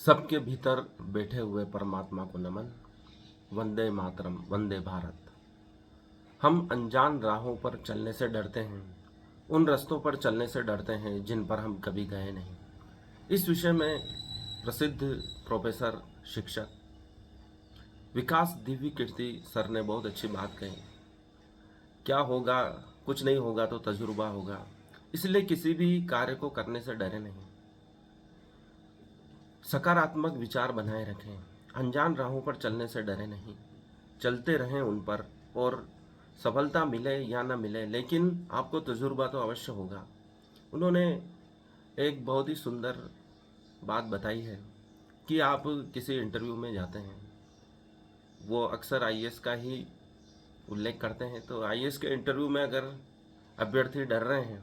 सबके भीतर बैठे हुए परमात्मा को नमन। वंदे मातरम, वंदे भारत। हम अनजान राहों पर चलने से डरते हैं, उन रास्तों पर चलने से डरते हैं जिन पर हम कभी गए नहीं। इस विषय में प्रसिद्ध प्रोफेसर शिक्षक विकास दिव्य कीर्ति सर ने बहुत अच्छी बात कही। क्या होगा, कुछ नहीं होगा तो तजुर्बा होगा, इसलिए किसी भी कार्य को करने से डरे नहीं। सकारात्मक विचार बनाए रखें, अनजान राहों पर चलने से डरे नहीं, चलते रहें उन पर। और सफलता मिले या न मिले, लेकिन आपको तजुर्बा तो अवश्य होगा। उन्होंने एक बहुत ही सुंदर बात बताई है कि आप किसी इंटरव्यू में जाते हैं, वो अक्सर आईएएस का ही उल्लेख करते हैं। तो आईएएस के इंटरव्यू में अगर अभ्यर्थी डर रहे हैं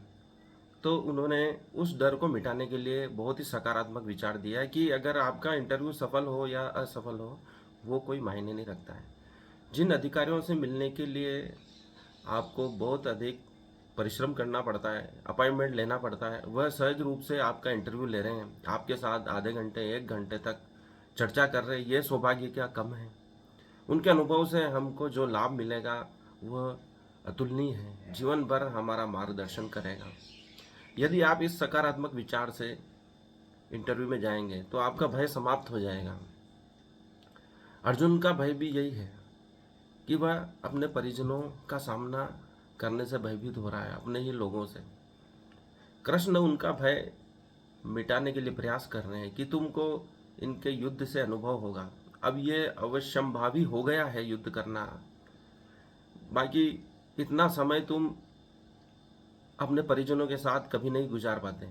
तो उन्होंने उस डर को मिटाने के लिए बहुत ही सकारात्मक विचार दिया है कि अगर आपका इंटरव्यू सफल हो या असफल हो, वो कोई मायने नहीं रखता है। जिन अधिकारियों से मिलने के लिए आपको बहुत अधिक परिश्रम करना पड़ता है, अपॉइंटमेंट लेना पड़ता है, वह सहज रूप से आपका इंटरव्यू ले रहे हैं, आपके साथ आधे घंटे 1 घंटे तक चर्चा कर रहे हैं, ये सौभाग्य क्या कम है। उनके अनुभव से हमको जो लाभ मिलेगा वह अतुलनीय है, जीवन भर हमारा मार्गदर्शन करेगा। यदि आप इस सकारात्मक विचार से इंटरव्यू में जाएंगे तो आपका भय समाप्त हो जाएगा। अर्जुन का भय भी यही है कि वह अपने परिजनों का सामना करने से भयभीत हो रहा है, अपने ही लोगों से। कृष्ण उनका भय मिटाने के लिए प्रयास कर रहे हैं कि तुमको इनके युद्ध से अनुभव होगा। अब ये अवश्यंभावी हो गया है युद्ध करना, बाकी इतना समय तुम अपने परिजनों के साथ कभी नहीं गुजार पाते।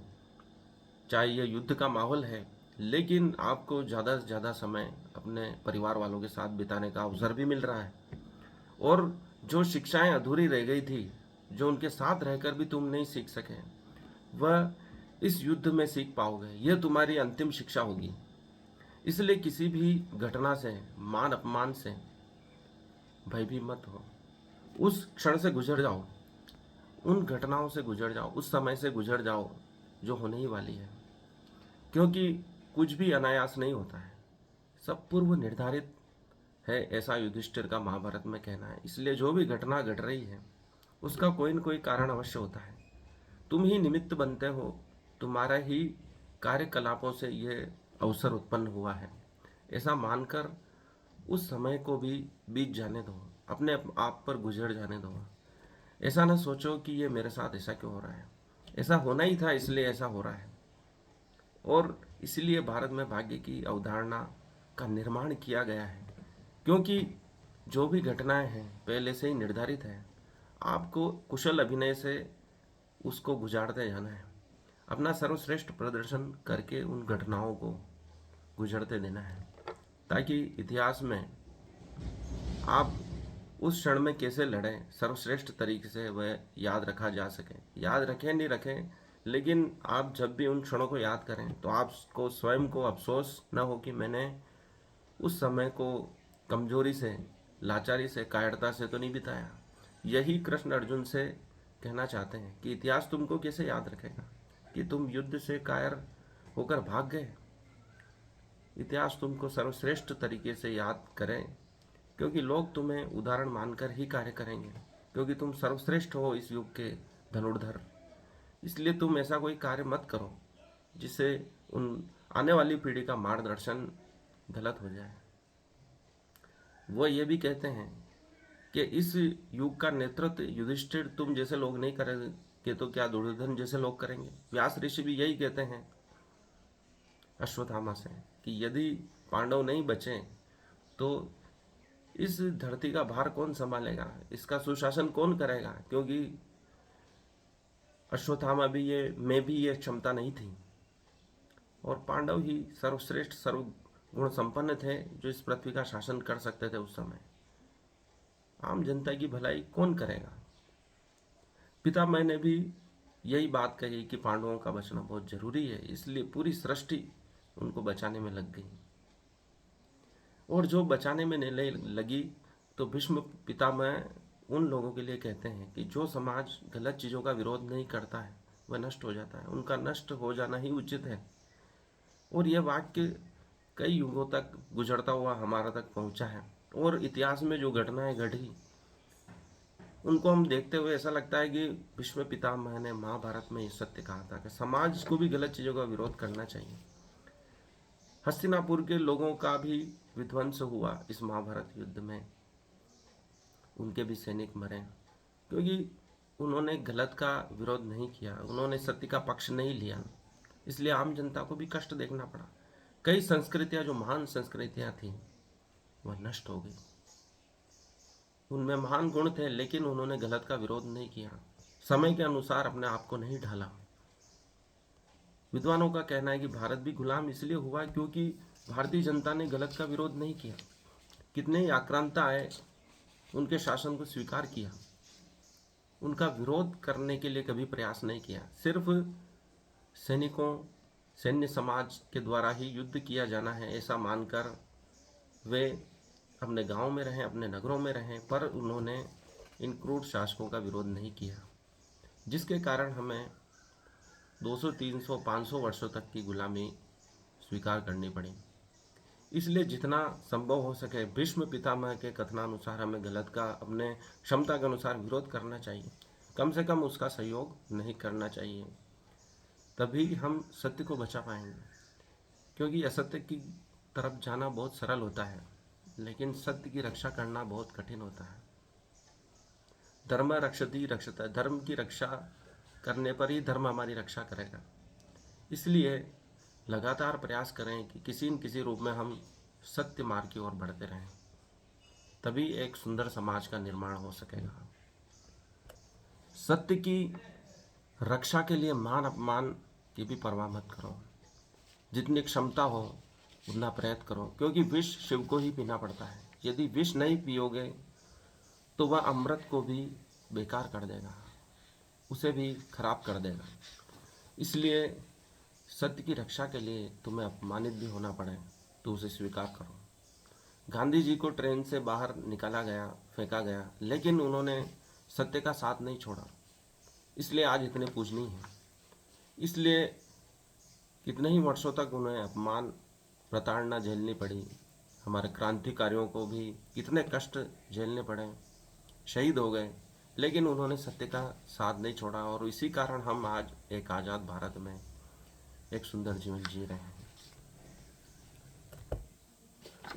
चाहे ये युद्ध का माहौल है, लेकिन आपको ज़्यादा से ज़्यादा समय अपने परिवार वालों के साथ बिताने का अवसर भी मिल रहा है। और जो शिक्षाएं अधूरी रह गई थी, जो उनके साथ रहकर भी तुम नहीं सीख सके, वह इस युद्ध में सीख पाओगे। यह तुम्हारी अंतिम शिक्षा होगी। इसलिए किसी भी घटना से, मान अपमान से भयभीत मत हो। उस क्षण से गुजर जाओ, उन घटनाओं से गुजर जाओ, उस समय से गुजर जाओ जो होने ही वाली है। क्योंकि कुछ भी अनायास नहीं होता है, सब पूर्व निर्धारित है, ऐसा युधिष्ठिर का महाभारत में कहना है। इसलिए जो भी घटना घट रही है उसका कोई न कोई कारण अवश्य होता है। तुम ही निमित्त बनते हो, तुम्हारा ही कार्यकलापों से ये अवसर उत्पन्न हुआ है, ऐसा मानकर उस समय को भी बीत जाने दो, अपने आप पर गुजर जाने दो। ऐसा ना सोचो कि ये मेरे साथ ऐसा क्यों हो रहा है, ऐसा होना ही था इसलिए ऐसा हो रहा है। और इसलिए भारत में भाग्य की अवधारणा का निर्माण किया गया है, क्योंकि जो भी घटनाएं हैं पहले से ही निर्धारित है। आपको कुशल अभिनय से उसको गुजारते जाना है, अपना सर्वश्रेष्ठ प्रदर्शन करके उन घटनाओं को गुजरते देना है, ताकि इतिहास में आप उस क्षण में कैसे लड़ें सर्वश्रेष्ठ तरीके से वह याद रखा जा सके। याद रखें नहीं रखें, लेकिन आप जब भी उन क्षणों को याद करें तो आपको स्वयं को अफसोस न हो कि मैंने उस समय को कमजोरी से, लाचारी से, कायरता से तो नहीं बिताया। यही कृष्ण अर्जुन से कहना चाहते हैं कि इतिहास तुमको कैसे याद रखेगा कि तुम युद्ध से कायर होकर भाग गए। इतिहास तुमको सर्वश्रेष्ठ तरीके से याद करें, क्योंकि लोग तुम्हें उदाहरण मानकर ही कार्य करेंगे, क्योंकि तुम सर्वश्रेष्ठ हो इस युग के धनुर्धर। इसलिए तुम ऐसा कोई कार्य मत करो जिससे उन आने वाली पीढ़ी का मार्गदर्शन गलत हो जाए। वो ये भी कहते हैं कि इस युग का नेतृत्व युधिष्ठिर तुम जैसे लोग नहीं करेंगे तो क्या दुर्योधन जैसे लोग करेंगे। व्यास ऋषि भी यही कहते हैं अश्वत्थामा से कि यदि पांडव नहीं बचे तो इस धरती का भार कौन संभालेगा, इसका सुशासन कौन करेगा। क्योंकि अश्वत्थामा भी ये में भी ये क्षमता नहीं थी, और पांडव ही सर्वश्रेष्ठ सर्वगुण संपन्न थे जो इस पृथ्वी का शासन कर सकते थे उस समय। आम जनता की भलाई कौन करेगा। पितामह ने भी यही बात कही कि पांडवों का बचना बहुत जरूरी है, इसलिए पूरी सृष्टि उनको बचाने में लग गई। और जो बचाने में नहीं लगी तो भीष्म पितामह उन लोगों के लिए कहते हैं कि जो समाज गलत चीज़ों का विरोध नहीं करता है वह नष्ट हो जाता है, उनका नष्ट हो जाना ही उचित है। और यह वाक्य कई युगों तक गुजरता हुआ हमारा तक पहुंचा है। और इतिहास में जो घटनाएं घटी उनको हम देखते हुए ऐसा लगता है कि भीष्म पितामह ने महाभारत में ये सत्य कहा था कि समाज को भी गलत चीज़ों का विरोध करना चाहिए। हस्तिनापुर के लोगों का भी विध्वंस हुआ इस महाभारत युद्ध में, उनके भी सैनिक मरे, क्योंकि उन्होंने गलत का विरोध नहीं किया, उन्होंने सत्य का पक्ष नहीं लिया, इसलिए आम जनता को भी कष्ट देखना पड़ा। कई संस्कृतियां जो महान संस्कृतियां थीं वह नष्ट हो गई। उनमें महान गुण थे लेकिन उन्होंने गलत का विरोध नहीं किया, समय के अनुसार अपने आप को नहीं ढाला। विद्वानों का कहना है कि भारत भी गुलाम इसलिए हुआ क्योंकि भारतीय जनता ने गलत का विरोध नहीं किया। कितने ही आक्रांता आए, उनके शासन को स्वीकार किया, उनका विरोध करने के लिए कभी प्रयास नहीं किया। सिर्फ सैनिकों, सैन्य समाज के द्वारा ही युद्ध किया जाना है ऐसा मानकर वे अपने गांव में रहें, अपने नगरों में रहें, पर उन्होंने इन क्रूर शासकों का विरोध नहीं किया, जिसके कारण हमें 200, 300, 500 वर्षों तक की गुलामी स्वीकार करनी पड़ी। इसलिए जितना संभव हो सके भीष्म पितामह के कथनानुसार हमें गलत का अपने क्षमता के अनुसार विरोध करना चाहिए, कम से कम उसका सहयोग नहीं करना चाहिए। तभी हम सत्य को बचा पाएंगे, क्योंकि असत्य की तरफ जाना बहुत सरल होता है लेकिन सत्य की रक्षा करना बहुत कठिन होता है। धर्म रक्षति रक्षता, धर्म की रक्षा करने पर ही धर्म हमारी रक्षा करेगा। इसलिए लगातार प्रयास करें कि किसी न किसी रूप में हम सत्य मार्ग की ओर बढ़ते रहें, तभी एक सुंदर समाज का निर्माण हो सकेगा। सत्य की रक्षा के लिए मान अपमान की भी परवाह मत करो, जितनी क्षमता हो उतना प्रयत्न करो, क्योंकि विष शिव को ही पीना पड़ता है। यदि विष नहीं पियोगे तो वह अमृत को भी बेकार कर देगा, उसे भी खराब कर देगा। इसलिए सत्य की रक्षा के लिए तुम्हें अपमानित भी होना पड़े तो उसे स्वीकार करो। गांधी जी को ट्रेन से बाहर निकाला गया, फेंका गया, लेकिन उन्होंने सत्य का साथ नहीं छोड़ा, इसलिए आज इतने पूजनीय हैं। इसलिए कितने ही वर्षों तक उन्हें अपमान, प्रताड़ना झेलनी पड़ी। हमारे क्रांतिकारियों को भी कितने कष्ट झेलने पड़े, शहीद हो गए, लेकिन उन्होंने सत्य का साथ नहीं छोड़ा और इसी कारण हम आज एक आज़ाद भारत में एक सुंदर जीवन जी रहे हैं।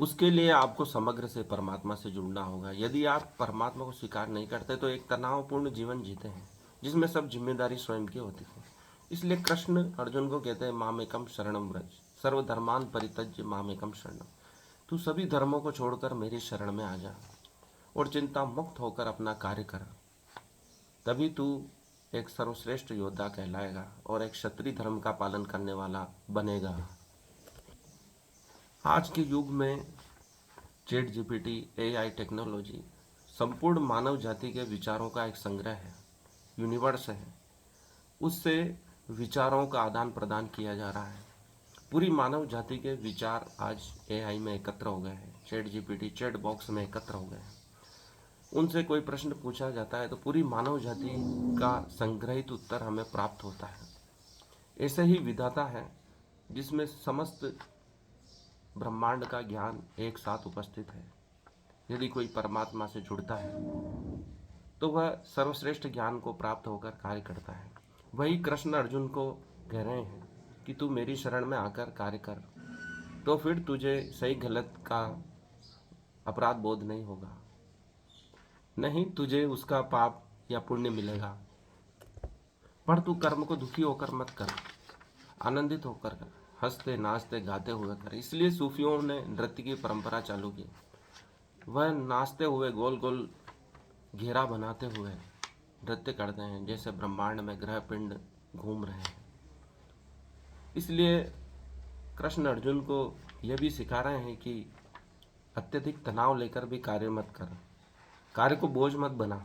उसके लिए आपको समग्र से परमात्मा से जुड़ना होगा। यदि आप परमात्मा को स्वीकार नहीं करते तो एक तनावपूर्ण जीवन जीते हैं जिसमें सब जिम्मेदारी स्वयं की होती है। इसलिए कृष्ण अर्जुन को कहते हैं मामेकम शरणम व्रज, सर्वधर्मान परित्यज्य मामेकम शरणम। तू सभी धर्मों को छोड़कर मेरी शरण में आ जा और चिंता मुक्त होकर अपना कार्य कर, तभी तू एक सर्वश्रेष्ठ योद्धा कहलाएगा और एक क्षत्रिय धर्म का पालन करने वाला बनेगा। आज के युग में चैट जीपीटी, एआई टेक्नोलॉजी संपूर्ण मानव जाति के विचारों का एक संग्रह है, यूनिवर्स है। उससे विचारों का आदान प्रदान किया जा रहा है। पूरी मानव जाति के विचार आज एआई में एकत्र हो गए हैं, चैट जीपीटी, चैट बॉक्स में एकत्र हो गए हैं। उनसे कोई प्रश्न पूछा जाता है तो पूरी मानव जाति का संग्रहित उत्तर हमें प्राप्त होता है। ऐसे ही विधाता है जिसमें समस्त ब्रह्मांड का ज्ञान एक साथ उपस्थित है। यदि कोई परमात्मा से जुड़ता है तो वह सर्वश्रेष्ठ ज्ञान को प्राप्त होकर कार्य करता है। वही कृष्ण अर्जुन को कह रहे हैं कि तू मेरी शरण में आकर कार्य कर, तो फिर तुझे सही गलत का अपराध बोध नहीं होगा, नहीं तुझे उसका पाप या पुण्य मिलेगा। पर तू कर्म को दुखी होकर मत कर, आनंदित होकर कर, हंसते नाचते गाते हुए कर। इसलिए सूफियों ने नृत्य की परंपरा चालू की। वह नाचते हुए गोल गोल घेरा बनाते हुए नृत्य करते हैं, जैसे ब्रह्मांड में ग्रह पिंड घूम रहे हैं। इसलिए कृष्ण अर्जुन को यह भी सिखा रहे हैं कि अत्यधिक तनाव लेकर भी कार्य मत कर, कार्य को बोझ मत बना,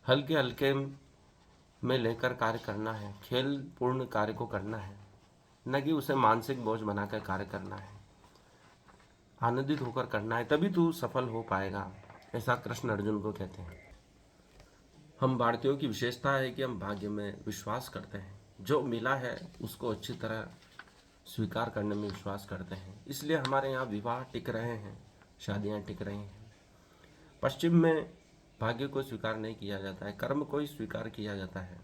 हल्के हल्के में लेकर कार्य करना है, खेल पूर्ण कार्य को करना है, न कि उसे मानसिक बोझ बनाकर कार्य करना है। आनंदित होकर करना है, तभी तू सफल हो पाएगा, ऐसा कृष्ण अर्जुन को कहते हैं। हम भारतीयों की विशेषता है कि हम भाग्य में विश्वास करते हैं। जो मिला है उसको अच्छी तरह स्वीकार करने में विश्वास करते हैं, इसलिए हमारे यहाँ विवाह टिक रहे हैं, शादियाँ टिक रही हैं। पश्चिम में भाग्य को स्वीकार नहीं किया जाता है, कर्म को ही स्वीकार किया जाता है,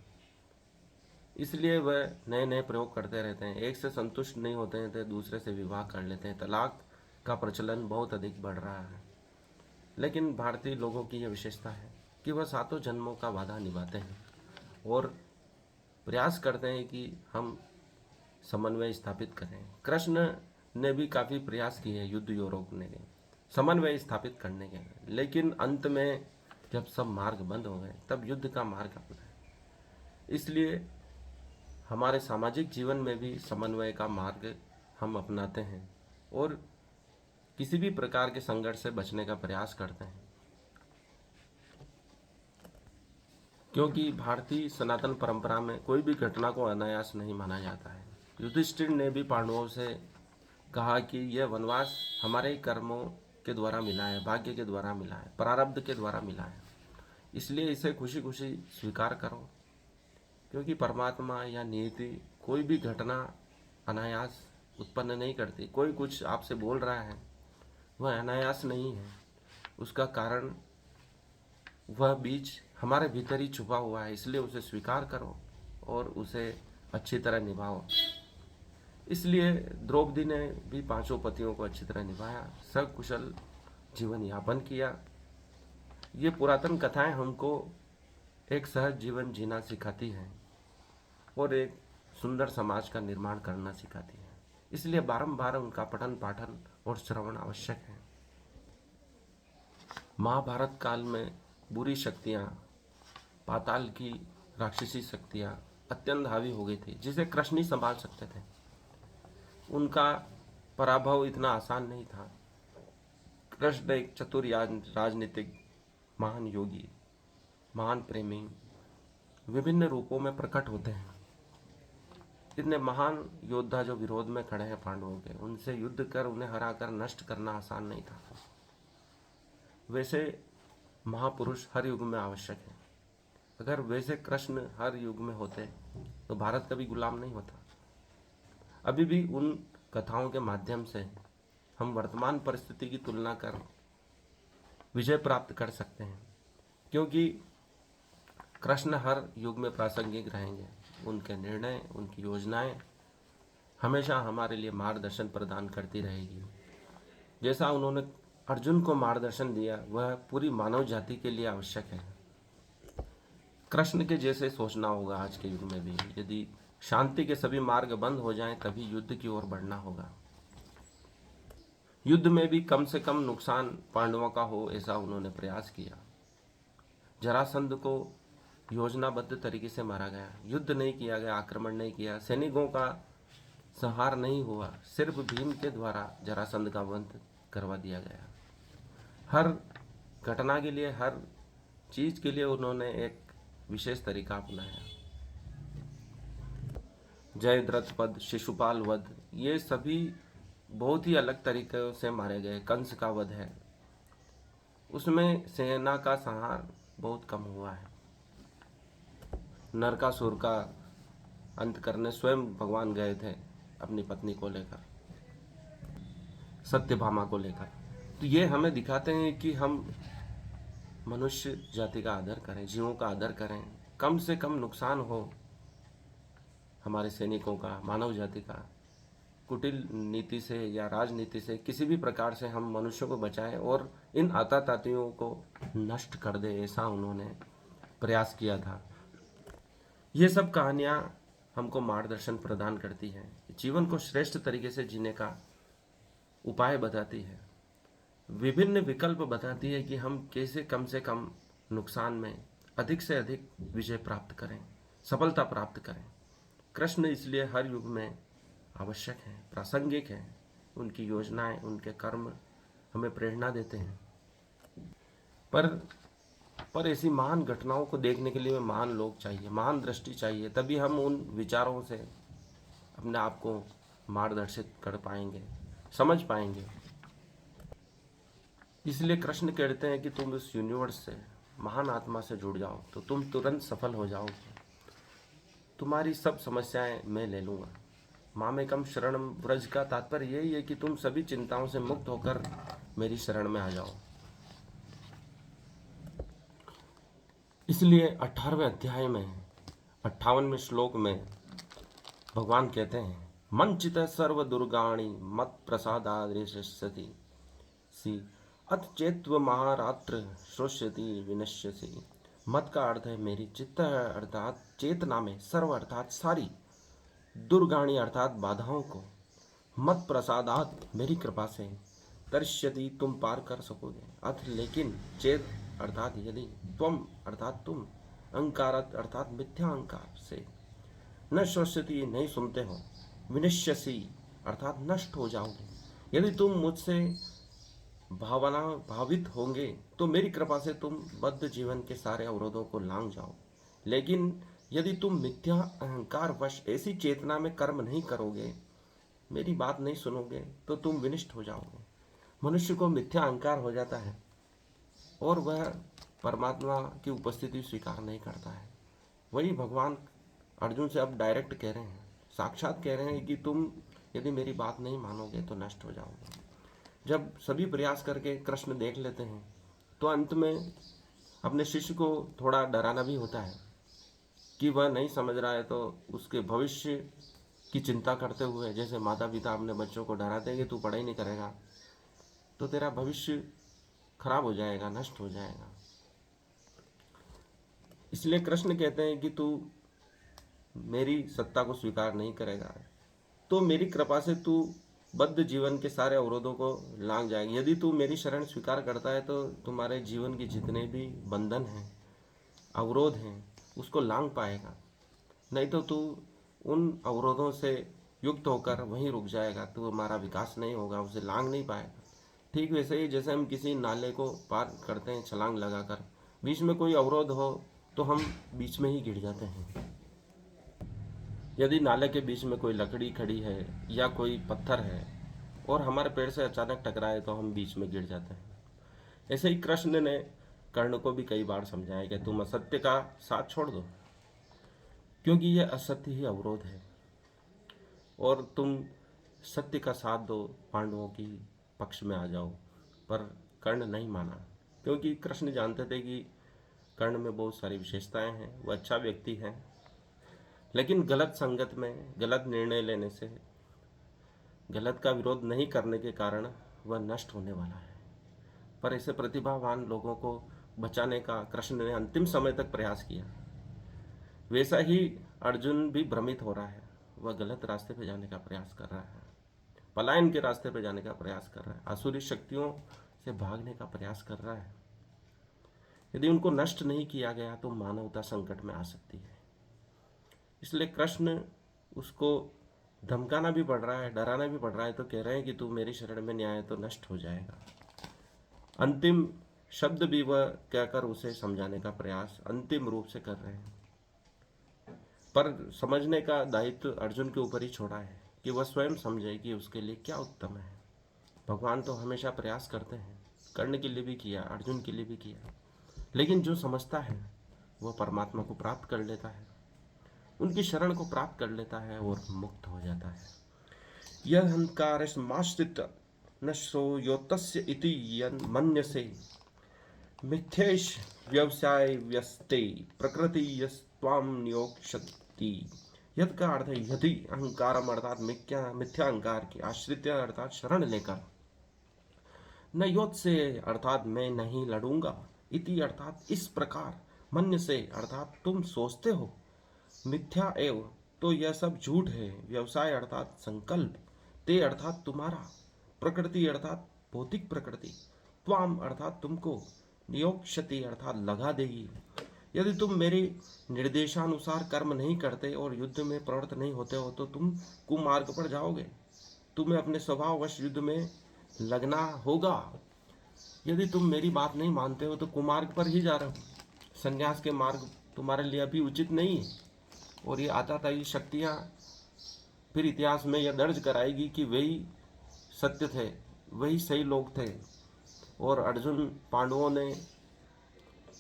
इसलिए वह नए नए प्रयोग करते रहते हैं। एक से संतुष्ट नहीं होते हैं तो दूसरे से विवाह कर लेते हैं। तलाक का प्रचलन बहुत अधिक बढ़ रहा है। लेकिन भारतीय लोगों की यह विशेषता है कि वह सातों जन्मों का वादा निभाते हैं और प्रयास करते हैं कि हम समन्वय स्थापित करें। कृष्ण ने भी काफ़ी प्रयास किए युद्ध को रोकने के, समन्वय स्थापित करने के, लेकिन अंत में जब सब मार्ग बंद हो गए तब युद्ध का मार्ग अपनाया। इसलिए हमारे सामाजिक जीवन में भी समन्वय का मार्ग हम अपनाते हैं और किसी भी प्रकार के संघर्ष से बचने का प्रयास करते हैं, क्योंकि भारतीय सनातन परंपरा में कोई भी घटना को अनायास नहीं माना जाता है। युधिष्ठिर ने भी पांडवों से कहा कि यह वनवास हमारे कर्मों के द्वारा मिला है, भाग्य के द्वारा मिला है, प्रारब्ध के द्वारा मिला है, इसलिए इसे खुशी खुशी स्वीकार करो, क्योंकि परमात्मा या नियति कोई भी घटना अनायास उत्पन्न नहीं करती। कोई कुछ आपसे बोल रहा है वह अनायास नहीं है, उसका कारण वह बीज हमारे भीतर ही छुपा हुआ है, इसलिए उसे स्वीकार करो और उसे अच्छी तरह निभाओ। इसलिए द्रौपदी ने भी पांचों पतियों को अच्छी तरह निभाया, सकुशल जीवन यापन किया। ये पुरातन कथाएं हमको एक सहज जीवन जीना सिखाती हैं और एक सुंदर समाज का निर्माण करना सिखाती है, इसलिए बारंबार उनका पठन पाठन और श्रवण आवश्यक है। महाभारत काल में बुरी शक्तियाँ, पाताल की राक्षसी शक्तियाँ अत्यंत हावी हो गई थी, जिसे कृष्ण ही संभाल सकते थे। उनका पराभव इतना आसान नहीं था। कृष्ण एक चतुर राजनीतिक, महान योगी, महान प्रेमी, विभिन्न रूपों में प्रकट होते हैं। इतने महान योद्धा जो विरोध में खड़े हैं पांडवों के, उनसे युद्ध कर उन्हें हराकर नष्ट करना आसान नहीं था। वैसे महापुरुष हर युग में आवश्यक है। अगर वैसे कृष्ण हर युग में होते तो भारत कभी गुलाम नहीं होता। अभी भी उन कथाओं के माध्यम से हम वर्तमान परिस्थिति की तुलना कर विजय प्राप्त कर सकते हैं, क्योंकि कृष्ण हर युग में प्रासंगिक रहेंगे। उनके निर्णय, उनकी योजनाएं हमेशा हमारे लिए मार्गदर्शन प्रदान करती रहेगी। जैसा उन्होंने अर्जुन को मार्गदर्शन दिया, वह पूरी मानव जाति के लिए आवश्यक है। कृष्ण के जैसे सोचना होगा आज के युग में भी। यदि शांति के सभी मार्ग बंद हो जाएं, तभी युद्ध की ओर बढ़ना होगा। युद्ध में भी कम से कम नुकसान पांडवों का हो, ऐसा उन्होंने प्रयास किया। जरासंध को योजनाबद्ध तरीके से मारा गया, युद्ध नहीं किया गया, आक्रमण नहीं किया, सैनिकों का संहार नहीं हुआ, सिर्फ भीम के द्वारा जरासंध का वध करवा दिया गया। हर घटना के लिए, हर चीज के लिए उन्होंने एक विशेष तरीका अपनाया। जयद्रथ वध, शिशुपाल वध, ये सभी बहुत ही अलग तरीके से मारे गए। कंस का वध है, उसमें सेना का संहार बहुत कम हुआ है। नरकासुर का अंत करने स्वयं भगवान गए थे अपनी पत्नी को लेकर, सत्यभामा को लेकर। तो ये हमें दिखाते हैं कि हम मनुष्य जाति का आदर करें, जीवों का आदर करें, कम से कम नुकसान हो हमारे सैनिकों का, मानव जाति का। कुटिल नीति से या राजनीति से किसी भी प्रकार से हम मनुष्यों को बचाएं और इन आततातियों को नष्ट कर दे, ऐसा उन्होंने प्रयास किया था। ये सब कहानियाँ हमको मार्गदर्शन प्रदान करती हैं, जीवन को श्रेष्ठ तरीके से जीने का उपाय बताती है, विभिन्न विकल्प बताती है कि हम कैसे कम से कम नुकसान में अधिक से अधिक विजय प्राप्त करें, सफलता प्राप्त करें। कृष्ण इसलिए हर युग में आवश्यक हैं, प्रासंगिक हैं। उनकी योजनाएं, उनके कर्म हमें प्रेरणा देते हैं। पर ऐसी महान घटनाओं को देखने के लिए महान लोग चाहिए, महान दृष्टि चाहिए, तभी हम उन विचारों से अपने आप को मार्गदर्शित कर पाएंगे, समझ पाएंगे। इसलिए कृष्ण कहते हैं कि तुम इस यूनिवर्स से, महान आत्मा से जुड़ जाओ तो तुम तुरंत सफल हो जाओगे। तुम्हारी सब समस्याएं मैं ले लूँगा, मामेकम शरणम व्रज का तात्पर्य यही है कि तुम सभी चिंताओं से मुक्त होकर मेरी शरण में आ जाओ। इसलिए 18वें अध्याय में 58वें श्लोक में भगवान कहते हैं, मंचित सर्व दुर्गाणी मत प्रसादादृशति सी अथ चेत्व महारात्र श्रोष्यति विनश्यसि। मत का अर्थ है मेरी, चित्त अर्थात चेतना में, सर्व अर्थात सारी, दुर्गाणी अर्थात बाधाओं को, मत प्रसादात मेरी कृपा से, तरिष्यति तुम पार कर सकोगे, अथ लेकिन, चेत अर्थात यदि, त्वम अर्थात तुम, अहंकारात अर्थात मिथ्या अहंकार से, न श्रोष्यति नहीं सुनते हो, विनश्यसि अर्थात नष्ट हो जाओगे। यदि तुम मुझसे भावना भावित होंगे तो मेरी कृपा से तुम बद्ध जीवन के सारे अवरोधों को लांघ जाओ। लेकिन यदि तुम मिथ्या अहंकार वश ऐसी चेतना में कर्म नहीं करोगे, मेरी बात नहीं सुनोगे, तो तुम विनिष्ट हो जाओगे। मनुष्य को मिथ्या अहंकार हो जाता है और वह परमात्मा की उपस्थिति स्वीकार नहीं करता है। वही भगवान अर्जुन से अब डायरेक्ट कह रहे हैं, साक्षात कह रहे हैं कि तुम यदि मेरी बात नहीं मानोगे तो नष्ट हो जाओगे। जब सभी प्रयास करके कृष्ण देख लेते हैं तो अंत में अपने शिष्य को थोड़ा डराना भी होता है कि वह नहीं समझ रहा है, तो उसके भविष्य की चिंता करते हुए, जैसे माता पिता अपने बच्चों को डराते हैं कि तू पढ़ाई नहीं करेगा तो तेरा भविष्य खराब हो जाएगा, नष्ट हो जाएगा। इसलिए कृष्ण कहते हैं कि तू मेरी सत्ता को स्वीकार नहीं करेगा तो मेरी कृपा से तू बद्ध जीवन के सारे अवरोधों को लांघ जाएगा। यदि तू मेरी शरण स्वीकार करता है तो तुम्हारे जीवन के जितने भी बंधन हैं, अवरोध हैं, उसको लांघ पाएगा। नहीं तो तू उन अवरोधों से युक्त होकर वहीं रुक जाएगा, तो हमारा विकास नहीं होगा, उसे लांघ नहीं पाएगा। ठीक वैसे ही जैसे हम किसी नाले को पार करते हैं छलांग लगाकर, बीच में कोई अवरोध हो तो हम बीच में ही गिर जाते हैं। यदि नाले के बीच में कोई लकड़ी खड़ी है या कोई पत्थर है और हमारे पैर से अचानक टकराए तो हम बीच में गिर जाते हैं। ऐसे ही कृष्ण ने कर्ण को भी कई बार समझाया कि तुम असत्य का साथ छोड़ दो, क्योंकि यह असत्य ही अवरोध है, और तुम सत्य का साथ दो, पांडवों की पक्ष में आ जाओ। पर कर्ण नहीं माना, क्योंकि कृष्ण जानते थे कि कर्ण में बहुत सारी विशेषताएं हैं, वह अच्छा व्यक्ति है, लेकिन गलत संगत में गलत निर्णय लेने से, गलत का विरोध नहीं करने के कारण वह नष्ट होने वाला है। पर ऐसे प्रतिभावान लोगों को बचाने का कृष्ण ने अंतिम समय तक प्रयास किया। वैसा ही अर्जुन भी भ्रमित हो रहा है, वह गलत रास्ते पर जाने का प्रयास कर रहा है, पलायन के रास्ते पर जाने का प्रयास कर रहा है, आसुरी शक्तियों से भागने का प्रयास कर रहा है। यदि उनको नष्ट नहीं किया गया तो मानवता संकट में आ सकती है। इसलिए कृष्ण उसको धमकाना भी पड़ रहा है, डराना भी पड़ रहा है, तो कह रहे हैं कि तू मेरी शरण में नहीं आए तो नष्ट हो जाएगा। अंतिम शब्द भी वह कहकर उसे समझाने का प्रयास अंतिम रूप से कर रहे हैं, पर समझने का दायित्व अर्जुन के ऊपर ही छोड़ा है कि वह स्वयं समझे कि उसके लिए क्या उत्तम है। भगवान तो हमेशा प्रयास करते हैं, कर्ण के लिए भी किया, अर्जुन के लिए भी किया, लेकिन जो समझता है वह परमात्मा को प्राप्त कर लेता है, उनकी शरण को प्राप्त कर लेता है और मुक्त हो जाता है। यह अहंकारश्माश्रित नश्रो योतस्य इति मन्यसे मिथ्येश व्यवसाय व्यस्ते प्रकृति यस्त्वाम नियोक्ष्यति। यद का अर्थ है यदि, अहंकारम अर्थात मिथ्या अहंकार की, आश्रित अर्थात शरण लेकर, न योत से अर्थात मैं नहीं लड़ूंगा, इति अर्थात इस प्रकार, मन्य से अर्थात तुम सोचते हो, मिथ्या एव तो यह सब झूठ है, व्यवसाय अर्थात संकल्प, ते अर्थात तुम्हारा, प्रकृति अर्थात भौतिक प्रकृति, त्वाम अर्थात तुमको, नियोक्ष्यति अर्थात लगा देगी। यदि तुम मेरे निर्देशानुसार कर्म नहीं करते और युद्ध में प्रवृत्त नहीं होते हो तो तुम कुमार्ग पर जाओगे, तुम्हें अपने स्वभाववश युद्ध में लगना होगा। यदि तुम मेरी बात नहीं मानते हो तो कुमार्ग पर ही जा रहे हो। संन्यास के मार्ग तुम्हारे लिए अभी उचित नहीं है। और ये आताताई शक्तियाँ फिर इतिहास में यह दर्ज कराएगी कि वही सत्य थे, वही सही लोग थे, और अर्जुन पांडवों ने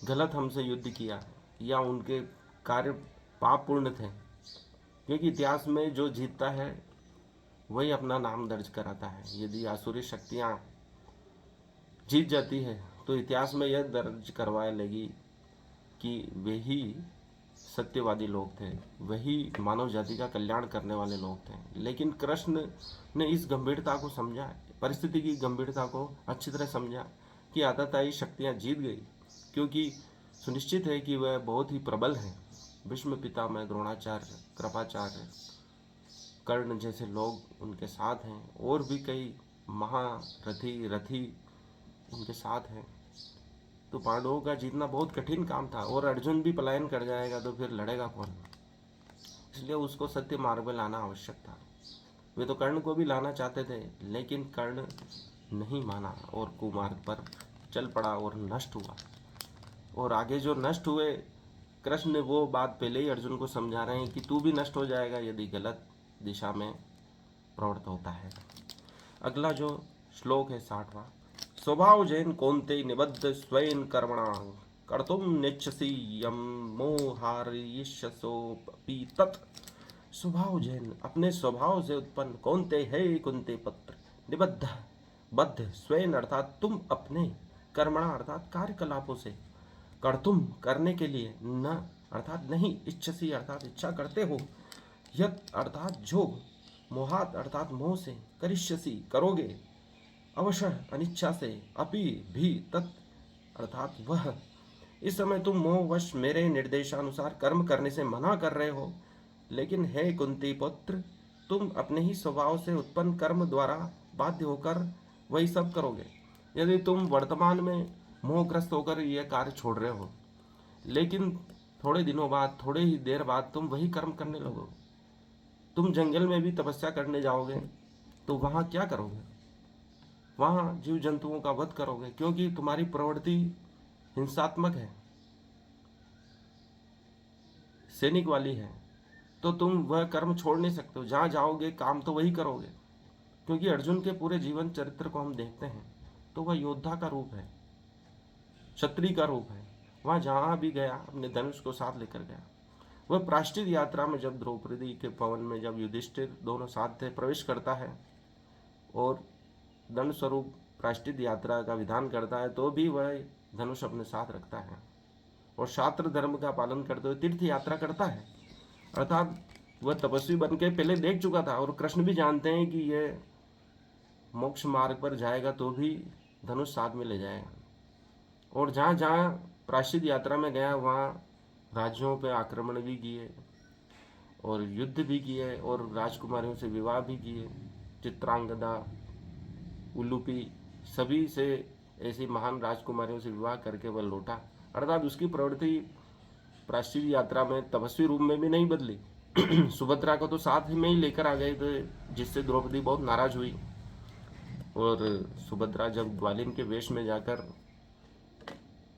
गलत हमसे युद्ध किया या उनके कार्य पापपूर्ण थे। क्योंकि इतिहास में जो जीतता है वही अपना नाम दर्ज कराता है। यदि आसुरी शक्तियाँ जीत जाती है तो इतिहास में यह दर्ज करवा लेगी कि वे ही सत्यवादी लोग थे, वही मानव जाति का कल्याण करने वाले लोग थे। लेकिन कृष्ण ने इस गंभीरता को समझा, परिस्थिति की गंभीरता को अच्छी तरह समझा कि आततायी शक्तियाँ जीत गई, क्योंकि सुनिश्चित है कि वह बहुत ही प्रबल हैं। भीष्म पितामह, द्रोणाचार्य, कृपाचार्य, कर्ण जैसे लोग उनके साथ हैं, और भी कई महारथी रथी उनके साथ हैं। तो पांडवों का जीतना बहुत कठिन काम था, और अर्जुन भी पलायन कर जाएगा तो फिर लड़ेगा कौन। इसलिए उसको सत्य मार्ग में लाना आवश्यक था। वे तो कर्ण को भी लाना चाहते थे, लेकिन कर्ण नहीं माना और कुमार्ग पर चल पड़ा और नष्ट हुआ। और आगे जो नष्ट हुए, कृष्ण ने वो बात पहले ही अर्जुन को समझा रहे हैं कि तू भी नष्ट हो जाएगा यदि गलत दिशा में प्रवृत्त होता है। अगला जो श्लोक है 60वां। स्वभाव जैन कौन्तेय निबद्ध स्वयं कर्मणा कर्तुम नेच्छसि यम मोहारिष्यसोऽपि तत्। स्वभाव जैन, अपने स्वभाव से उत्पन्न, कौन्तेय है कुंती पुत्र, निबद्ध बद्ध, स्वयं अर्थात तुम अपने, कर्मणा अर्थात कार्यकलापों से, कर्तुम करने के लिए, न अर्थात नहीं, इच्छसी अर्थात इच्छा करते हो, यत अर्थात जो, मोहात अर्थात मोह से, करिष्यसि करोगे, अवश्य अनिच्छा से, अपि भी, तत् अर्थात वह। इस समय तुम मोहवश मेरे निर्देशानुसार कर्म करने से मना कर रहे हो, लेकिन हे कुंती पुत्र, तुम अपने ही स्वभाव से उत्पन्न कर्म द्वारा बाध्य होकर वही सब करोगे। यदि तुम वर्तमान में मोहग्रस्त होकर यह कार्य छोड़ रहे हो, लेकिन थोड़े दिनों बाद, थोड़े ही देर बाद तुम वही कर्म करने लगोगे। तुम जंगल में भी तपस्या करने जाओगे तो वहाँ क्या करोगे? वहाँ जीव जंतुओं का वध करोगे, क्योंकि तुम्हारी प्रवृत्ति हिंसात्मक है, सैनिक वाली है। तो तुम वह कर्म छोड़ नहीं सकते हो। जहाँ जाओगे काम तो वही करोगे, क्योंकि अर्जुन के पूरे जीवन चरित्र को हम देखते हैं तो वह योद्धा का रूप है, क्षत्रिय का रूप है। वहाँ जहाँ भी गया अपने धनुष को साथ लेकर गया। वह प्रायश्चित यात्रा में जब द्रौपदी के भवन में जब युधिष्ठिर दोनों साथ थे प्रवेश करता है और दंड स्वरूप प्रायश्चित यात्रा का विधान करता है, तो भी वह धनुष अपने साथ रखता है और शास्त्र धर्म का पालन करते हुए तीर्थ यात्रा करता है। अर्थात वह तपस्वी बन के पहले देख चुका था, और कृष्ण भी जानते हैं कि यह मोक्ष मार्ग पर जाएगा तो भी धनुष साथ में ले जाएगा। और जहाँ जहाँ प्रायश्चित यात्रा में गया वहाँ राज्यों पे आक्रमण भी किए और युद्ध भी किए और राजकुमारियों से विवाह भी किए। चित्रांगदा, उलूपी, सभी से ऐसी महान राजकुमारियों से विवाह करके वह लौटा। अर्थात उसकी प्रवृत्ति प्रायश्चित यात्रा में तपस्वी रूप में भी नहीं बदली। सुभद्रा को तो साथ में ही लेकर आ गए थे, जिससे द्रौपदी बहुत नाराज हुई। और सुभद्रा जब ग्वालिन के वेश में जाकर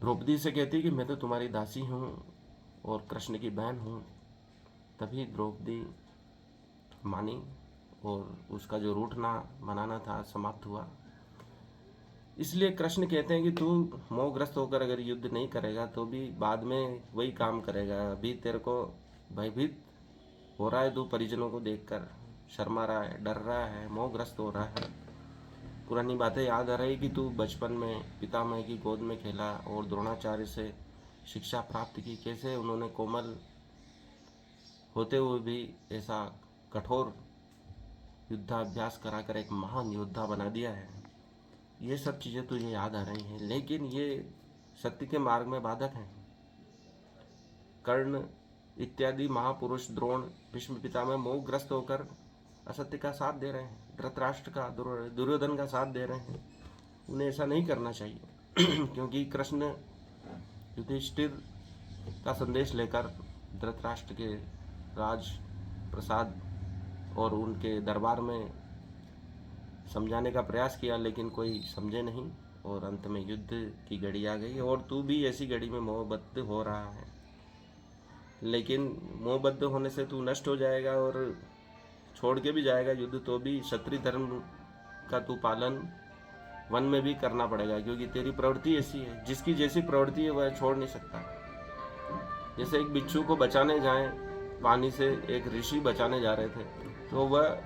द्रौपदी से कहती कि मैं तो तुम्हारी दासी हूँ और कृष्ण की बहन हूँ, तभी द्रौपदी मानी और उसका जो रूठना मनाना था समाप्त हुआ। इसलिए कृष्ण कहते हैं कि तू मोहग्रस्त होकर अगर युद्ध नहीं करेगा तो भी बाद में वही काम करेगा। अभी तेरे को भयभीत हो रहा है, तू परिजनों को देखकर शर्मा रहा है, डर रहा है, मोहग्रस्त हो रहा है। पुरानी बातें याद आ रही कि तू बचपन में पितामह की गोद में खेला और द्रोणाचार्य से शिक्षा प्राप्त की, कैसे उन्होंने कोमल होते हुए भी ऐसा कठोर युद्धाभ्यास कराकर एक महान योद्धा बना दिया है। ये सब चीज़ें तुझे याद आ रही हैं, लेकिन ये सत्य के मार्ग में बाधक हैं। कर्ण इत्यादि महापुरुष, द्रोण, भीष्म पितामह मोहग्रस्त होकर असत्य का साथ दे रहे हैं, धृतराष्ट्र का, दुर्योधन का साथ दे रहे हैं। उन्हें ऐसा नहीं करना चाहिए क्योंकि कृष्ण युधिष्ठिर का संदेश लेकर धृतराष्ट्र के राज प्रसाद और उनके दरबार में समझाने का प्रयास किया, लेकिन कोई समझे नहीं और अंत में युद्ध की घड़ी आ गई। और तू भी ऐसी घड़ी में मोहबद्ध हो रहा है, लेकिन मोहबद्ध होने से तू नष्ट हो जाएगा और छोड़ के भी जाएगा युद्ध तो भी क्षत्रिय धर्म का तू पालन वन में भी करना पड़ेगा, क्योंकि तेरी प्रवृत्ति ऐसी है। जिसकी जैसी प्रवृत्ति है वह छोड़ नहीं सकता। जैसे एक बिच्छू को बचाने जाए पानी से, एक ऋषि बचाने जा रहे थे तो वह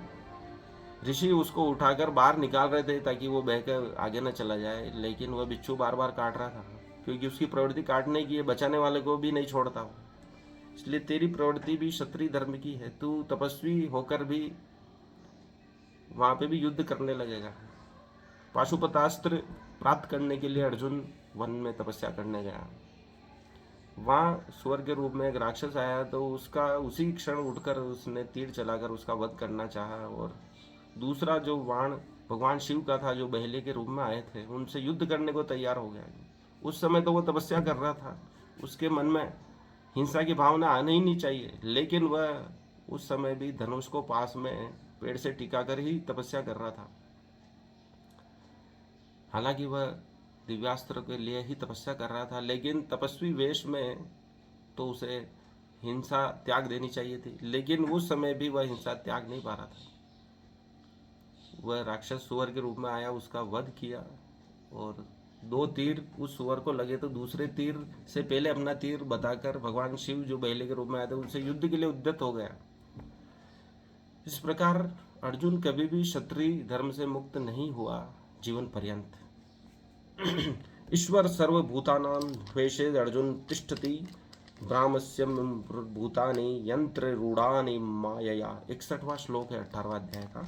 ऋषि उसको उठाकर बाहर निकाल रहे थे ताकि वो बहकर आगे न चला जाए, लेकिन वह बिच्छू बार बार काट रहा था, क्योंकि उसकी प्रवृत्ति काटने की है, बचाने वाले को भी नहीं छोड़ता वो। इसलिए तेरी प्रवृत्ति भी क्षत्रिय धर्म की है, तू तपस्वी होकर भी वहां पे भी युद्ध करने लगेगा। पाशुपतास्त्र प्राप्त करने के लिए अर्जुन वन में तपस्या करने गया। वहाँ सुअर के रूप में एक राक्षस आया, तो उसका उसी क्षण उठकर उसने तीर चलाकर उसका वध करना चाहा, और दूसरा जो बाण भगवान शिव का था, जो बहेले के रूप में आए थे, उनसे युद्ध करने को तैयार हो गया। उस समय तो वो तपस्या कर रहा था, उसके मन में हिंसा की भावना आनी ही नहीं चाहिए, लेकिन वह उस समय भी धनुष को पास में पेड़ से टिका कर ही तपस्या कर रहा था। हालांकि वह दिव्यास्त्र के लिए ही तपस्या कर रहा था, लेकिन तपस्वी वेश में तो उसे हिंसा त्याग देनी चाहिए थी, लेकिन उस समय भी वह हिंसा त्याग नहीं पा रहा था। वह राक्षस सुअर के रूप में आया, उसका वध किया, और 2 तीर उस सुअर को लगे, तो दूसरे तीर से पहले अपना तीर बताकर भगवान शिव जो बैले के रूप में आए थे उनसे युद्ध के लिए उद्यत हो गया। इस प्रकार अर्जुन कभी भी क्षत्रिय धर्म से मुक्त नहीं हुआ जीवन पर्यंत। ईश्वर सर्वभूतानां द्वेषे अर्जुन तिष्ठति ब्राह्मस्य भूतानि यंत्र रूढ़ानि मायया। 61वां श्लोक है 18वां अध्याय का।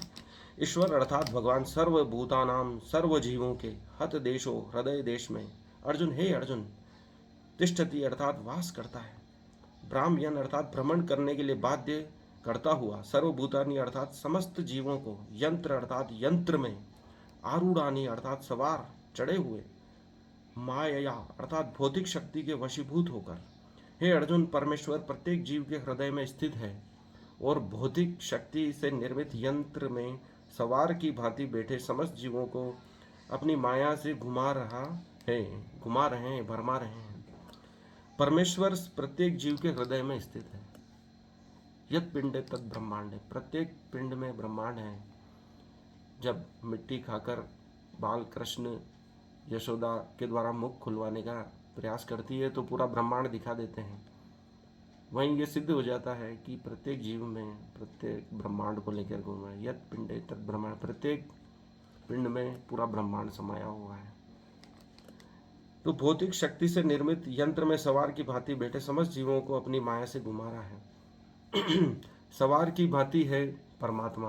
ईश्वर अर्थात भगवान सर्वभूतानाम सर्व जीवों के हत देशो हृदय देश में अर्जुन, हे अर्जुन, तिष्ठति अर्थात वास करता है, ब्राह्मयन अर्थात भ्रमण करने के लिए बाध्य करता हुआ, सर्वभूतानि अर्थात समस्त जीवों को, यंत्र अर्थात यंत्र में, आरूढ़ानि अर्थात सवार चढ़े हुए, माया अर्थात भौतिक शक्ति के वशीभूत होकर। हे अर्जुन, परमेश्वर प्रत्येक जीव के हृदय में स्थित है और भौतिक शक्ति से निर्मित यंत्र में सवार की भांति बैठे समस्त जीवों को अपनी माया से घुमा रहे हैं, भरमा रहे हैं। परमेश्वर प्रत्येक जीव के हृदय में स्थित है। यत पिंडे तद ब्रह्मांड है, प्रत्येक पिंड में ब्रह्मांड है। जब मिट्टी खाकर बाल कृष्ण यशोदा के द्वारा मुख खुलवाने का प्रयास करती है तो पूरा ब्रह्मांड दिखा देते हैं। वहीं ये सिद्ध हो जाता है कि प्रत्येक जीव में प्रत्येक ब्रह्मांड को लेकर घूम रहा है। यत पिंडे तद ब्रह्मांड, प्रत्येक पिंड में पूरा ब्रह्मांड समाया हुआ है। तो भौतिक शक्ति से निर्मित यंत्र में सवार की भांति बैठे समस्त जीवों को अपनी माया से घुमा रहा है। सवार की भांति है परमात्मा,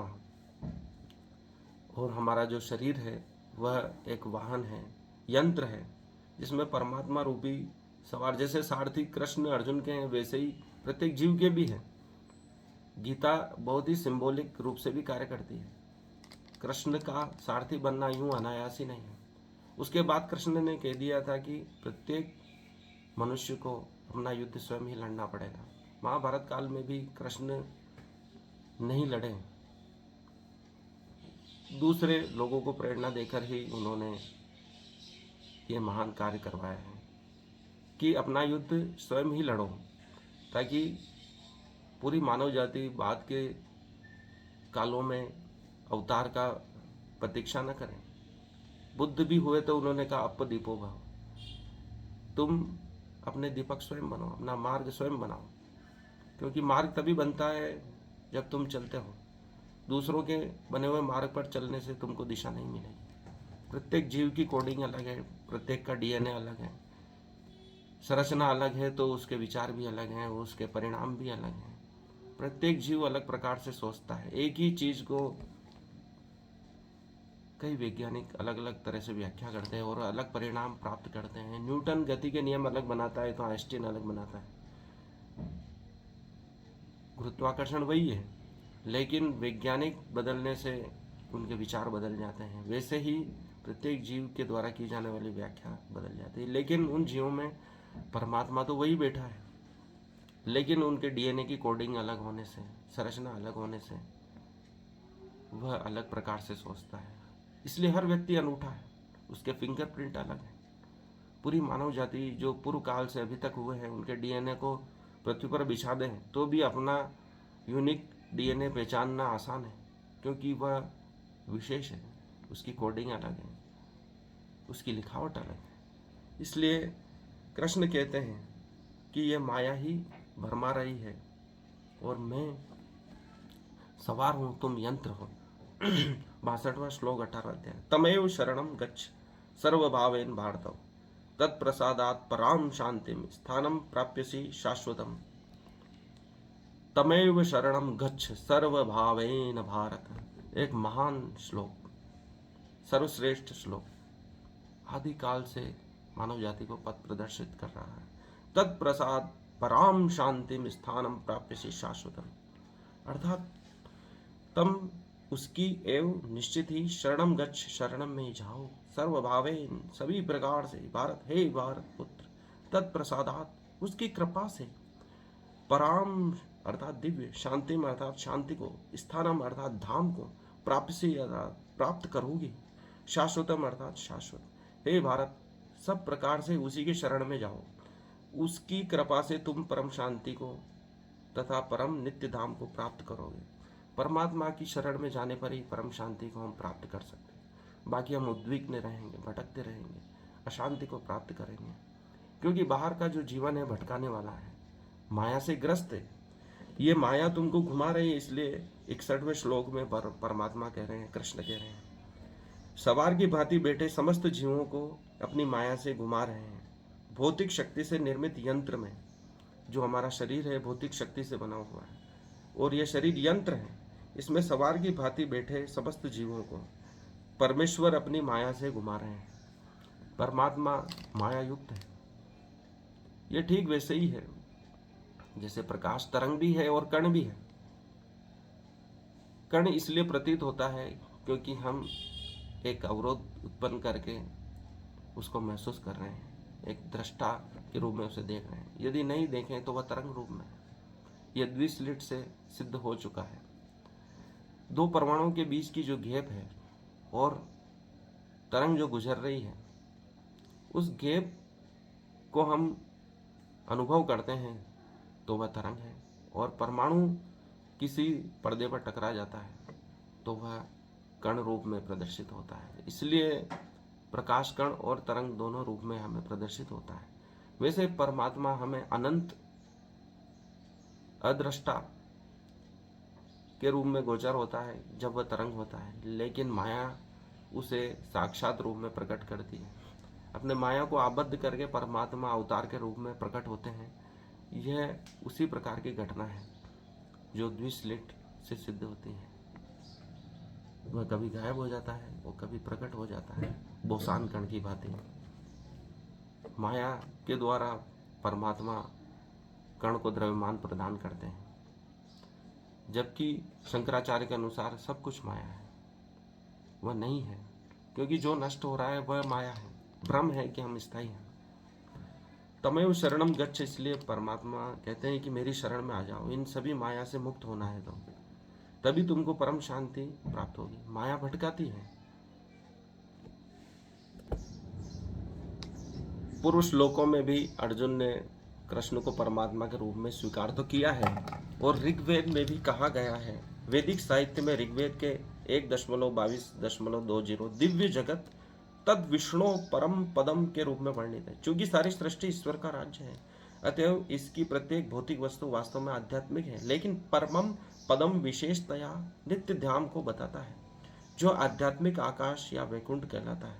और हमारा जो शरीर है वह एक वाहन है, यंत्र है, जिसमें परमात्मा रूपी सवार, जैसे सारथी कृष्ण अर्जुन के हैं वैसे ही प्रत्येक जीव के भी हैं। गीता बहुत ही सिंबॉलिक रूप से भी कार्य करती है। कृष्ण का सारथी बनना यूं अनायास ही नहीं है। उसके बाद कृष्ण ने कह दिया था कि प्रत्येक मनुष्य को अपना युद्ध स्वयं ही लड़ना पड़ेगा। महाभारत काल में भी कृष्ण नहीं लड़े, दूसरे लोगों को प्रेरणा देकर ही उन्होंने ये महान कार्य करवाया है कि अपना युद्ध स्वयं ही लड़ो, ताकि पूरी मानव जाति बाद के कालों में अवतार का प्रतीक्षा न करें। बुद्ध भी हुए तो उन्होंने कहा अप दीपो भव, तुम अपने दीपक स्वयं बनो, अपना मार्ग स्वयं बनाओ, क्योंकि मार्ग तभी बनता है जब तुम चलते हो। दूसरों के बने हुए मार्ग पर चलने से तुमको दिशा नहीं मिलेगी। प्रत्येक जीव की कोडिंग अलग है, प्रत्येक का डीएनए अलग है, संरचना अलग है, तो उसके विचार भी अलग हैं, उसके परिणाम भी अलग हैं। प्रत्येक जीव अलग प्रकार से सोचता है। एक ही चीज को कई वैज्ञानिक अलग अलग तरह से व्याख्या करते हैं और अलग परिणाम प्राप्त करते हैं। न्यूटन गति के नियम अलग बनाता है तो आइंस्टीन अलग बनाता है। गुरुत्वाकर्षण वही है, लेकिन वैज्ञानिक बदलने से उनके विचार बदल जाते हैं। वैसे ही प्रत्येक जीव के द्वारा की जाने वाली व्याख्या बदल जाती है। लेकिन उन जीवों में परमात्मा तो वही बैठा है, लेकिन उनके डीएनए की कोडिंग अलग होने से, संरचना अलग होने से वह अलग प्रकार से सोचता है। इसलिए हर व्यक्ति अनूठा है, उसके फिंगरप्रिंट अलग है। पूरी मानव जाति जो पूर्व काल से अभी तक हुए हैं, उनके डीएनए को पृथ्वी पर बिछा दें तो भी अपना यूनिक डीएनए पहचानना आसान है, क्योंकि वह विशेष है, उसकी कोडिंग अलग है, उसकी लिखावट अलग है। इसलिए कृष्ण कहते हैं कि यह माया ही भरमा रही है और मैं सवार हूँ, तुम यंत्र हो। 62वां श्लोक 18वां अध्याय। तमेव शरणम गच्छ सर्वभावेन भारतव तत्प्रसादात् पराम शांतिम स्थानम प्राप्यसि शाश्वतम। तमेव शरणम गच्छ सर्वभावेन भारत। एक महान श्लोक, सर्वश्रेष्ठ श्लोक, आदि काल से मानव जाति को पथ प्रदर्शित कर रहा है। तत्प्रसाद पराम शांतिम स्थानम प्राप्यसि शाश्वतम, अर्थात तम उसकी एव निश्चित ही शरणम गच्छ, शरणम में जाओ, सर्वभावेन सभी प्रकार से, भारत हे भारत पुत्र, तत्प्रसादात उसकी कृपा से, पराम अर्थात दिव्य, शांतिम अर्थात शांति को, स्थानम अर्थात धाम को, प्राप्ति अर्थात प्राप्त करोगे, शाश्वतम अर्थात शाश्वत, हे भारत सब प्रकार से उसी के शरण में जाओ, उसकी कृपा से तुम परम शांति को तथा परम नित्य धाम को प्राप्त करोगे। परमात्मा की शरण में जाने पर ही परम शांति को हम प्राप्त कर सकते हैं। बाकी हम उद्विग्न रहेंगे, भटकते रहेंगे, अशांति को प्राप्त करेंगे, क्योंकि बाहर का जो जीवन है भटकाने वाला है, माया से ग्रस्त है। ये माया तुमको घुमा रही है, इसलिए 61वें श्लोक में परमात्मा कह रहे हैं, कृष्ण कह रहे हैं, सवार की भांति बैठे समस्त जीवों को अपनी माया से घुमा रहे हैं। भौतिक शक्ति से निर्मित यंत्र में, जो हमारा शरीर है भौतिक शक्ति से बना हुआ है और यह शरीर यंत्र है, इसमें सवार की भांति बैठे समस्त जीवों को परमेश्वर अपनी माया से घुमा रहे हैं। परमात्मा माया युक्त है। ये ठीक वैसे ही है जैसे प्रकाश तरंग भी है और कण भी है। कण इसलिए प्रतीत होता है क्योंकि हम एक अवरोध उत्पन्न करके उसको महसूस कर रहे हैं, एक दृष्टा के रूप में उसे देख रहे हैं। यदि नहीं देखें तो वह तरंग रूप में है। यह द्विस्लिट से सिद्ध हो चुका है। दो परमाणुओं के बीच की जो गैप है और तरंग जो गुजर रही है, उस गैप को हम अनुभव करते हैं तो वह तरंग है, और परमाणु किसी पर्दे पर टकरा जाता है तो वह कण रूप में प्रदर्शित होता है। इसलिए प्रकाश कण और तरंग दोनों रूप में हमें प्रदर्शित होता है। वैसे परमात्मा हमें अनंत अदृष्टा के रूप में गोचर होता है जब वह तरंग होता है, लेकिन माया उसे साक्षात रूप में प्रकट करती है। अपने माया को आबद्ध करके परमात्मा अवतार के रूप में प्रकट होते हैं। यह उसी प्रकार की घटना है जो द्विस्लिट से सिद्ध होती है। वह कभी गायब हो जाता है, वो कभी प्रकट हो जाता है, बोसान कण की भांति। माया के द्वारा परमात्मा कण को द्रव्यमान प्रदान करते हैं, जबकि शंकराचार्य के अनुसार सब कुछ माया है, वह नहीं है, क्योंकि जो नष्ट हो रहा है वह माया है, भ्रम है कि हम स्थायी हैं। तमेव शरणम गच्छ, इसलिए परमात्मा कहते हैं कि मेरी शरण में आ जाओ, इन सभी माया से मुक्त होना है तो तभी तुमको परम शांति प्राप्त होगी। माया भटकाती है। पूर्व श्लोकों में भी अर्जुन ने कृष्ण को परमात्मा के रूप में स्वीकार तो किया है, और ऋग्वेद में भी कहा गया है। वैदिक साहित्य में ऋग्वेद के 1.22.20 दिव्य जगत तद विष्णु परम पदम के रूप में वर्णित है। चूंकि सारी सृष्टि ईश्वर का राज्य है, अतएव इसकी प्रत्येक भौतिक वस्तु वास्तव में आध्यात्मिक है, लेकिन परमम पदम विशेषतया नित्य ध्यान को बताता है, जो आध्यात्मिक आकाश या वैकुंठ कहलाता है।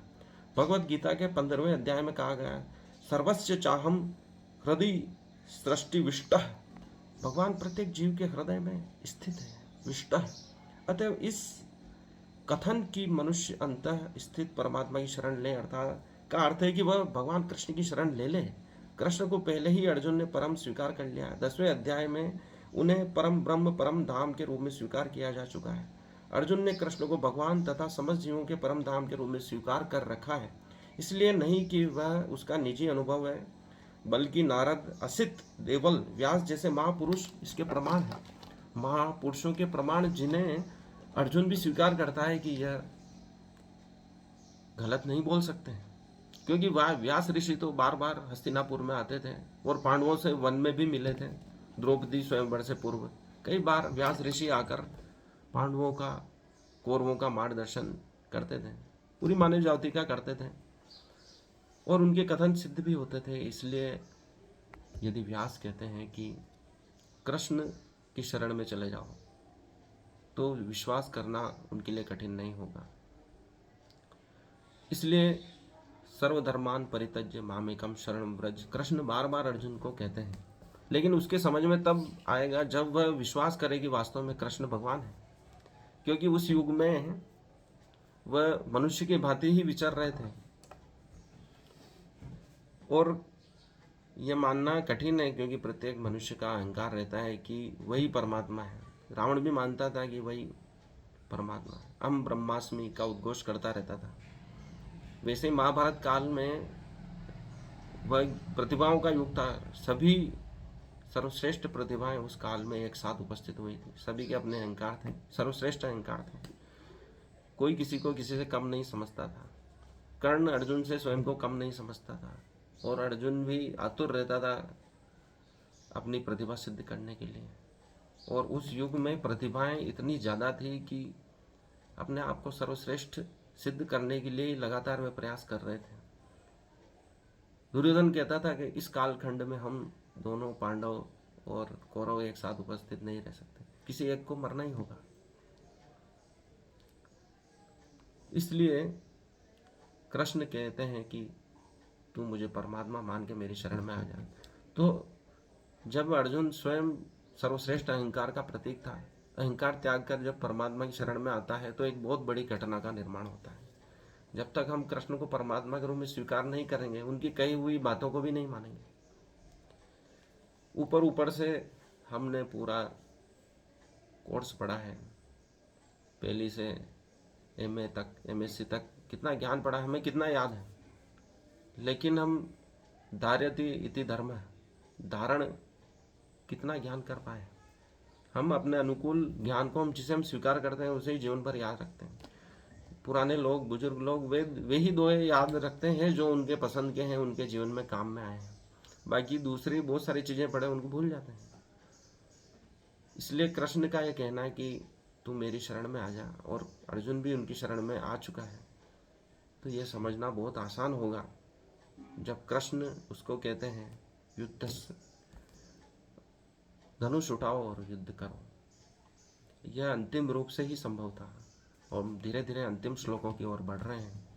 भगवत गीता के 15वें अध्याय में कहा गया है, सर्वस्य चाहम हृदय सृष्टि विष्ट। भगवान प्रत्येक जीव के हृदय में स्थित है, विष्ट है। अतएव इस कथन की मनुष्य अंतः स्थित परमात्मा की शरण ले, अर्थात का अर्थ है कि वह भगवान कृष्ण की शरण ले ले। कृष्ण को पहले ही अर्जुन ने परम स्वीकार कर लिया है। 10वें अध्याय में उन्हें परम ब्रह्म परम धाम के रूप में स्वीकार किया जा चुका है। अर्जुन ने कृष्ण को भगवान तथा समस्त जीवों के परम धाम के रूप में स्वीकार कर रखा है। इसलिए नहीं कि वह उसका निजी अनुभव है, बल्कि नारद, असित, देवल, व्यास जैसे महापुरुष इसके प्रमाण हैं। महापुरुषों के प्रमाण जिन्हें अर्जुन भी स्वीकार करता है कि यह गलत नहीं बोल सकते हैं, क्योंकि वह व्यास ऋषि तो बार बार हस्तिनापुर में आते थे और पांडवों से वन में भी मिले थे। द्रौपदी स्वयंवर से पूर्व कई बार व्यास ऋषि आकर पांडवों का, कौरवों का मार्गदर्शन करते थे, पूरी मानव जाति का करते थे, और उनके कथन सिद्ध भी होते थे। इसलिए यदि व्यास कहते हैं कि कृष्ण की शरण में चले जाओ, तो विश्वास करना उनके लिए कठिन नहीं होगा। इसलिए सर्वधर्मान परित्यज्य मामेकम शरणं व्रज, कृष्ण बार बार अर्जुन को कहते हैं। लेकिन उसके समझ में तब आएगा जब वह विश्वास करे कि वास्तव में कृष्ण भगवान है, क्योंकि उस युग में वह मनुष्य की भांति ही विचर रहे थे। और यह मानना कठिन है, क्योंकि प्रत्येक मनुष्य का अहंकार रहता है कि वही परमात्मा है। रावण भी मानता था कि वही परमात्मा है, अहम ब्रह्मास्मि का उद्घोष करता रहता था। वैसे ही महाभारत काल में वह प्रतिभाओं का युग था। सभी सर्वश्रेष्ठ प्रतिभाएं उस काल में एक साथ उपस्थित हुई थी। सभी के अपने अहंकार थे, सर्वश्रेष्ठ अहंकार थे। कोई किसी को किसी से कम नहीं समझता था। कर्ण अर्जुन से स्वयं को कम नहीं समझता था, और अर्जुन भी आतुर रहता था अपनी प्रतिभा सिद्ध करने के लिए। और उस युग में प्रतिभाएं इतनी ज़्यादा थी कि अपने आप को सर्वश्रेष्ठ सिद्ध करने के लिए लगातार वे प्रयास कर रहे थे। दुर्योधन कहता था कि इस कालखंड में हम दोनों पांडव और कौरव एक साथ उपस्थित नहीं रह सकते, किसी एक को मरना ही होगा। इसलिए कृष्ण कहते हैं कि तू मुझे परमात्मा मान के मेरी शरण में आ जा। तो जब अर्जुन स्वयं सर्वश्रेष्ठ अहंकार का प्रतीक था, अहंकार त्याग कर जब परमात्मा की शरण में आता है तो एक बहुत बड़ी घटना का निर्माण होता है। जब तक हम कृष्ण को परमात्मा के रूप में स्वीकार नहीं करेंगे, उनकी कही हुई बातों को भी नहीं मानेंगे। ऊपर ऊपर से हमने पूरा कोर्स पढ़ा है, पहली से एमए तक, एमएससी तक, कितना ज्ञान पढ़ा है, हमें कितना याद है। लेकिन हम धार्यति इति धर्म, धारण कितना ज्ञान कर पाए। हम अपने अनुकूल ज्ञान को, हम जिसे हम स्वीकार करते हैं उसे ही जीवन भर याद रखते हैं। पुराने लोग, बुजुर्ग लोग, वे ही दो याद रखते हैं जो उनके पसंद के हैं, उनके जीवन में काम में आए हैं। बाकी दूसरी बहुत सारी चीज़ें पढ़े उनको भूल जाते हैं। इसलिए कृष्ण का यह कहना है कि तू मेरी शरण में आ जा, और अर्जुन भी उनकी शरण में आ चुका है। तो यह समझना बहुत आसान होगा जब कृष्ण उसको कहते हैं युद्ध, धनुष उठाओ और युद्ध करो। यह अंतिम रूप से ही संभव था, और धीरे धीरे अंतिम श्लोकों की ओर बढ़ रहे हैं।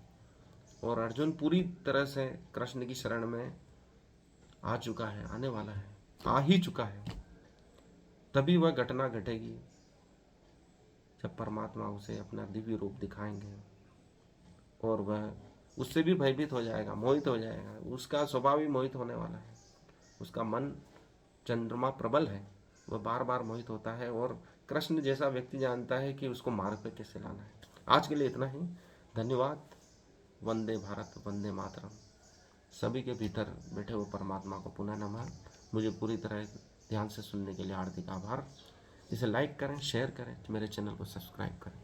और अर्जुन पूरी तरह से कृष्ण की शरण में आ चुका है, आने वाला है, आ ही चुका है। तभी वह घटना घटेगी जब परमात्मा उसे अपना दिव्य रूप दिखाएंगे, और वह उससे भी भयभीत हो जाएगा, मोहित हो जाएगा। उसका स्वभाव ही मोहित होने वाला है। उसका मन चंद्रमा प्रबल है, वह बार बार मोहित होता है, और कृष्ण जैसा व्यक्ति जानता है कि उसको मार्ग पे कैसे लाना है। आज के लिए इतना ही। धन्यवाद। वंदे भारत, वंदे मातरम। सभी के भीतर बैठे हुए परमात्मा को पुनः नमन। मुझे पूरी तरह ध्यान से सुनने के लिए हार्दिक आभार। इसे लाइक करें, शेयर करें, मेरे चैनल को सब्सक्राइब करें।